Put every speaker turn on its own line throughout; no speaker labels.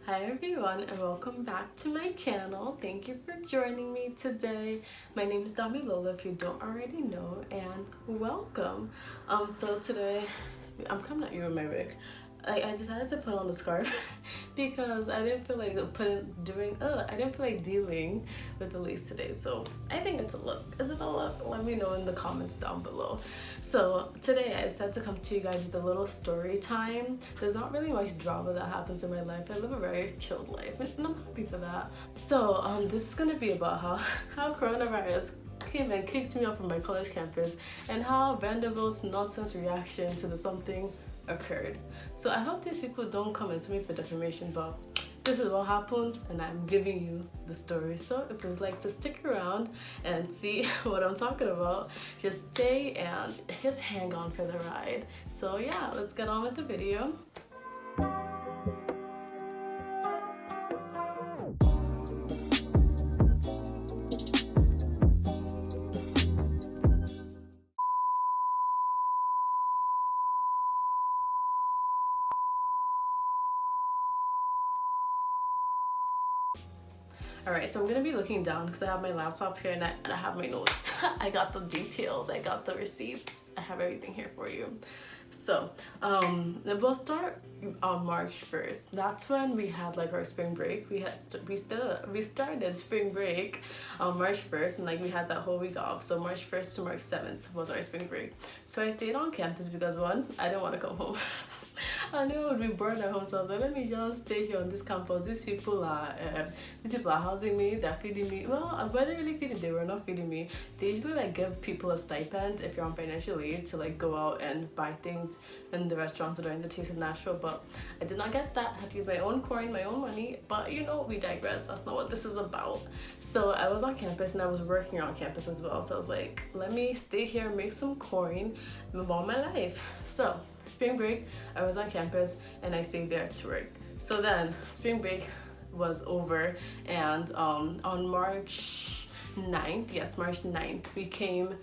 Hi everyone and welcome back to my channel. Thank you for joining me today. My name is Damilola if you don't already know, and welcome. So today I'm coming at you with my wig. I decided to put on the scarf because I didn't feel like I didn't feel like dealing with the lace today. So I think it's a look. Is it a look? Let me know in the comments down below. So today I decided to come to you guys with a little story time. There's not really much drama that happens in my life. I live a very chilled life and I'm happy for that. So this is gonna be about how coronavirus came and kicked me off from my college campus and how Vanderbilt's nonsense reaction to the something occurred. So I hope these people don't come at me for defamation, but this is what happened and I'm giving you the story. So if you'd like to stick around and see what I'm talking about, just stay and just hang on for the ride. So yeah, let's get on with the video. Alright, so I'm gonna be looking down because I have my laptop here and I have my notes. I got the details, I got the receipts, I have everything here for you. So, we'll start on March 1st. That's when we had like our spring break. We started spring break on March 1st and like we had that whole week off. So March 1st to March 7th was our spring break. So I stayed on campus because one, I didn't want to come home. I knew I would be bored at home, so I was like, let me just stay here on this campus. These people are housing me, they're feeding me. Well, were they really feeding? They were not feeding me. They usually like give people a stipend if you're on financial aid to like go out and buy things in the restaurants that are in the Taste of Nashville, but I did not get that. I had to use my own coin, my own money, but you know, we digress. That's not what this is about. So I was on campus and I was working on campus as well. So I was like, let me stay here, make some coin, move on my life. So spring break, I was on campus and I stayed there to work. So then spring break was over and on March 9th, yes, March 9th, we came,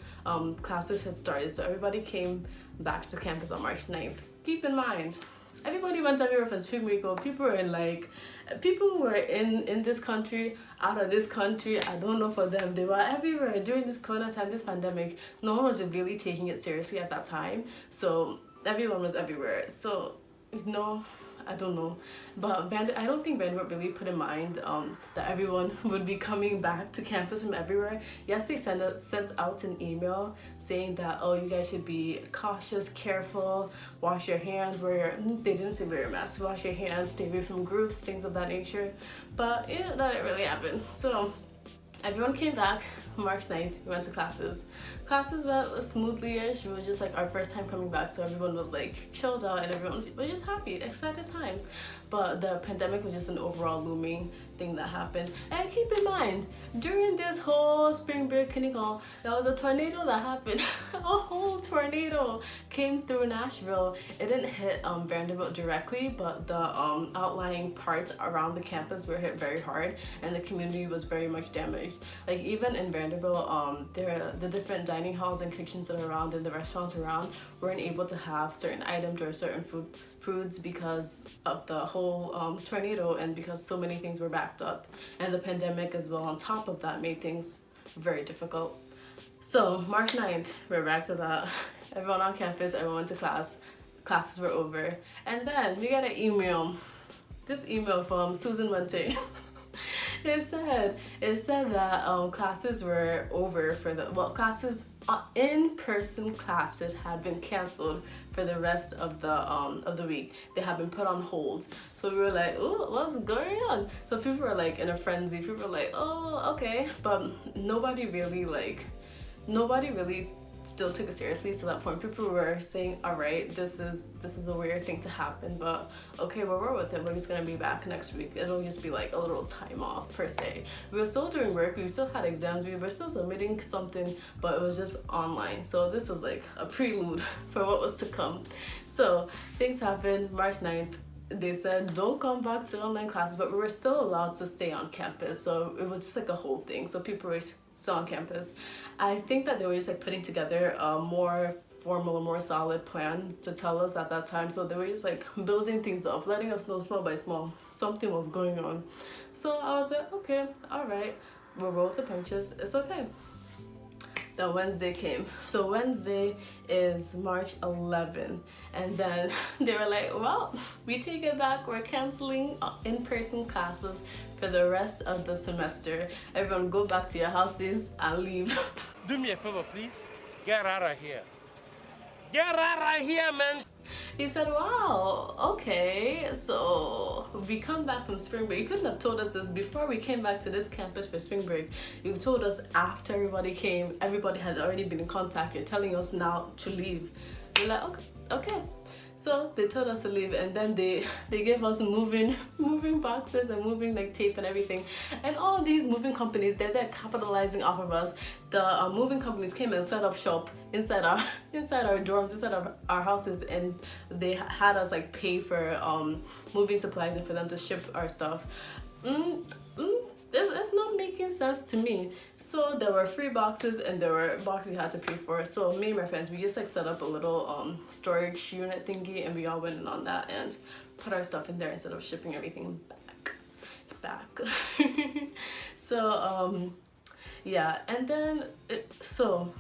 classes had started. So everybody came back to campus on March 9th. Keep in mind, everybody went everywhere for spring break. People were in this country, out of this country. I don't know for them. They were everywhere during this corona time, this pandemic. No one was really taking it seriously at that time. So everyone was everywhere. So, I don't know, but I don't think Vanderbilt really put in mind that everyone would be coming back to campus from everywhere. Yes, they sent out an email saying that, oh, you guys should be cautious, careful, wash your hands, they didn't say wear a mask, wash your hands, stay away from groups, things of that nature. But yeah, that didn't really happen. So everyone came back. March 9th, we went to classes. Classes went smoothly-ish. It was just like our first time coming back, so everyone was like chilled out and everyone was just happy, excited times. But the pandemic was just an overall looming thing that happened. And keep in mind, during this whole spring break, there was a tornado that happened. A whole tornado came through Nashville. It didn't hit Vanderbilt directly, but the outlying parts around the campus were hit very hard and the community was very much damaged. Like even in Vanderbilt, the different dining halls and kitchens that are around and the restaurants around weren't able to have certain items or certain foods because of the whole tornado and because so many things were backed up, and the pandemic as well on top of that made things very difficult. So March 9th, we're back to that. Everyone on campus, everyone went to class, classes were over, and then we got an email. This email from Susan Wente. It said that classes were over for in-person classes had been canceled for the rest of the week. They had been put on hold. So we were like, oh, what's going on? So people were like in a frenzy. People were like, oh, okay, but nobody really still took it seriously to that point. People were saying, all right, this is a weird thing to happen, but okay, we'll roll with it. We're just gonna be back next week. It'll just be like a little time off per se. We were still doing work, we still had exams, we were still submitting something, but it was just online. So this was like a prelude for what was to come. So things happened. March 9th, they said don't come back to online classes, but we were still allowed to stay on campus. So it was just like a whole thing. So people were still on campus. I think that they were just like putting together more formal, more solid plan to tell us at that time. So they were just like building things up, letting us know small by small something was going on. So I was like, okay, all right, we'll roll with the punches. It's okay. Then Wednesday came. So Wednesday is March 11th. And then they were like, well, we take it back. We're canceling in-person classes for the rest of the semester. Everyone go back to your houses and leave.
Do me a favor, please. Get out of here. Get out of here, man.
We said, wow, okay, so we come back from spring break. You couldn't have told us this before we came back to this campus for spring break. You told us after everybody came, everybody had already been in contact. You're telling us now to leave. We're like, okay. So they told us to leave, and then they gave us moving boxes and moving like tape and everything. And all these moving companies, they're capitalizing off of us. The moving companies came and set up shop inside our dorms, inside of our houses, and they had us like pay for moving supplies and for them to ship our stuff. It's not making sense to me. So there were free boxes and there were boxes you had to pay for. So me and my friends, we just like set up a little storage unit thingy, and we all went in on that and put our stuff in there instead of shipping everything back. So yeah, and then so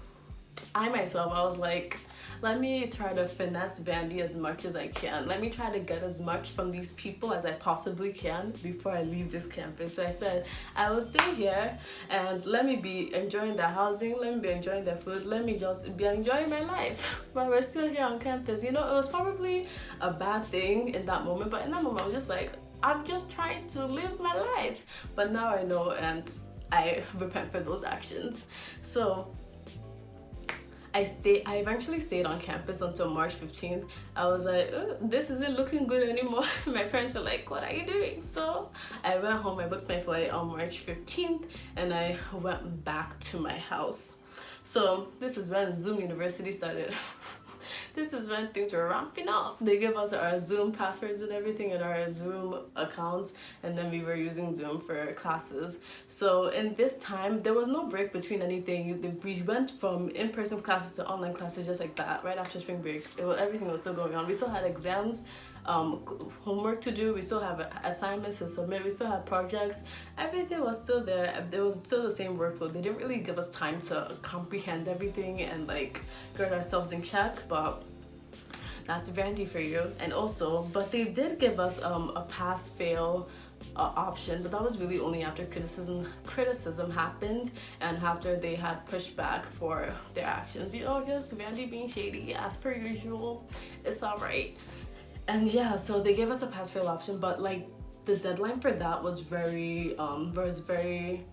I myself, I was like, let me try to finesse Vandy as much as I can. Let me try to get as much from these people as I possibly can before I leave this campus. So I said, I will stay here and let me be enjoying the housing, let me be enjoying the food, let me just be enjoying my life while we're still here on campus. You know, it was probably a bad thing in that moment, but in that moment I was just like, I'm just trying to live my life. But now I know, and I repent for those actions. So I eventually stayed on campus until March 15th. I was like, this isn't looking good anymore. My parents were like, what are you doing? So I went home, I booked my flight on March 15th, and I went back to my house. So this is when Zoom University started. This is when things were ramping up. They gave us our Zoom passwords and everything and our Zoom accounts, and then we were using Zoom for classes. So in this time, there was no break between anything. We went from in-person classes to online classes just like that, right after spring break. Everything was still going on. We still had exams, homework to do, we still have assignments to submit, we still had projects. Everything was still there. There was still the same workload. They didn't really give us time to comprehend everything and like get ourselves in check, but that's Vandy for you. And also, but they did give us a pass-fail option, but that was really only after criticism happened and after they had pushed back for their actions. You know, just Vandy being shady as per usual. It's all right. And yeah, so they gave us a pass-fail option, but like the deadline for that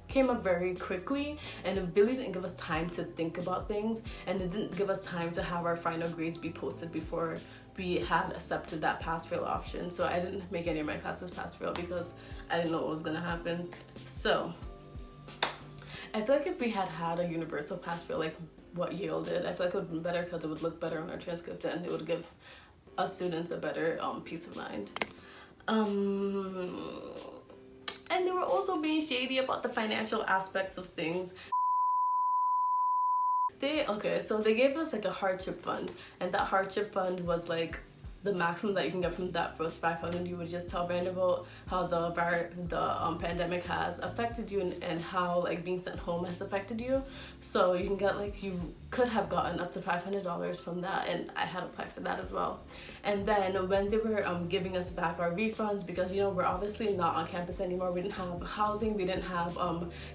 came up very quickly, and it really didn't give us time to think about things, and it didn't give us time to have our final grades be posted before we had accepted that pass-fail option. So I didn't make any of my classes pass-fail because I didn't know what was gonna happen. So I feel like if we had had a universal pass-fail like what Yale did, I feel like it would have been better because it would look better on our transcript and it would give us students a better peace of mind. And they were also being shady about the financial aspects of things. So they gave us like a hardship fund, and that hardship fund was like the maximum that you can get from that was $500. You would just tell Vanderbilt how the pandemic has affected you and how like being sent home has affected you. So you can get like, you could have gotten up to $500 from that, and I had applied for that as well. And then when they were giving us back our refunds, because you know we're obviously not on campus anymore, we didn't have housing, we didn't have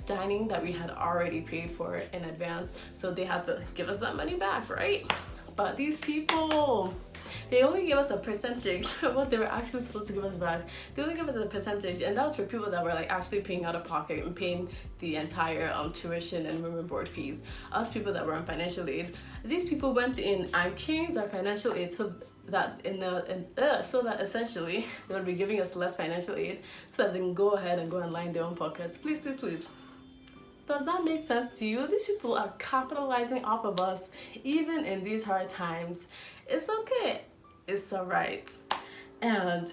dining that we had already paid for in advance, so they had to give us that money back, right? But these people, they only give us a percentage of what they were actually supposed to give us back. They only give us a percentage, and that was for people that were like actually paying out of pocket and paying the entire tuition and room and board fees. Us people that were on financial aid, these people went in and changed our financial aid so that so that essentially they would be giving us less financial aid so that they can go ahead and go and line their own pockets. Please, please, please. Does that make sense to you? These people are capitalizing off of us even in these hard times. It's okay. It's all right. And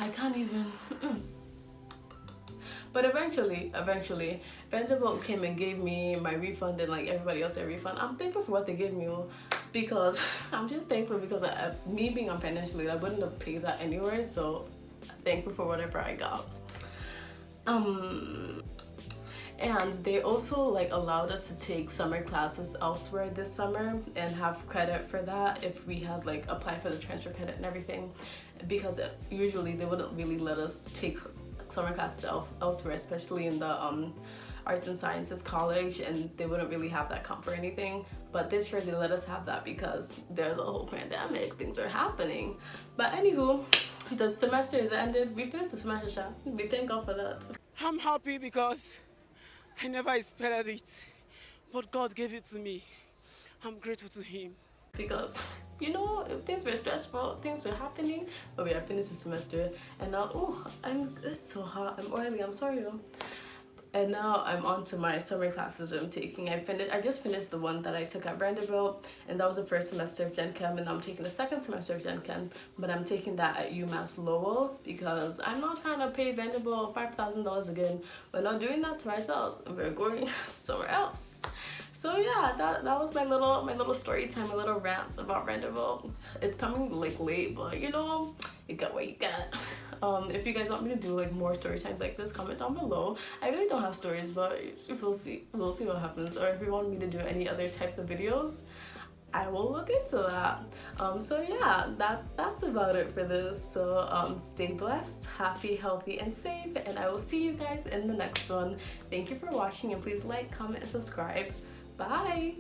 I can't even. But eventually, Vanderbilt came and gave me my refund and like everybody else a refund. I'm thankful for what they gave me. because I'm just thankful because me being on financial aid, I wouldn't have paid that anyway, so thankful for whatever I got. And they also like allowed us to take summer classes elsewhere this summer and have credit for that if we had like applied for the transfer credit and everything, because usually they wouldn't really let us take summer classes elsewhere, especially in the arts and sciences college, and they wouldn't really have that count for anything. But this year they let us have that because there's a whole pandemic, things are happening. But anywho, the semester is ended. We finished the semester, Sha. We thank God for that.
I'm happy because I never expected it, but God gave it to me. I'm grateful to Him.
Because, you know, if things were stressful, things were happening, but we are finished the semester, and now, oh, it's so hot, I'm oily, I'm sorry. And now I'm on to my summer classes that I'm taking. I just finished the one that I took at Vanderbilt, and that was the first semester of Gen Chem, and I'm taking the second semester of Gen Chem, but I'm taking that at UMass Lowell because I'm not trying to pay Vanderbilt $5,000 again. We're not doing that to ourselves, and we're going to somewhere else. So yeah, that was my little story time, my little rant about Vanderbilt. It's coming like late, but you know, you got what you got. If you guys want me to do like more story times like this, comment down below. I really don't have stories, but we'll see what happens. Or if you want me to do any other types of videos, I will look into that. So yeah, that's about it for this. So stay blessed, happy, healthy, and safe, and I will see you guys in the next one. Thank you for watching, and please like, comment, and subscribe. Bye.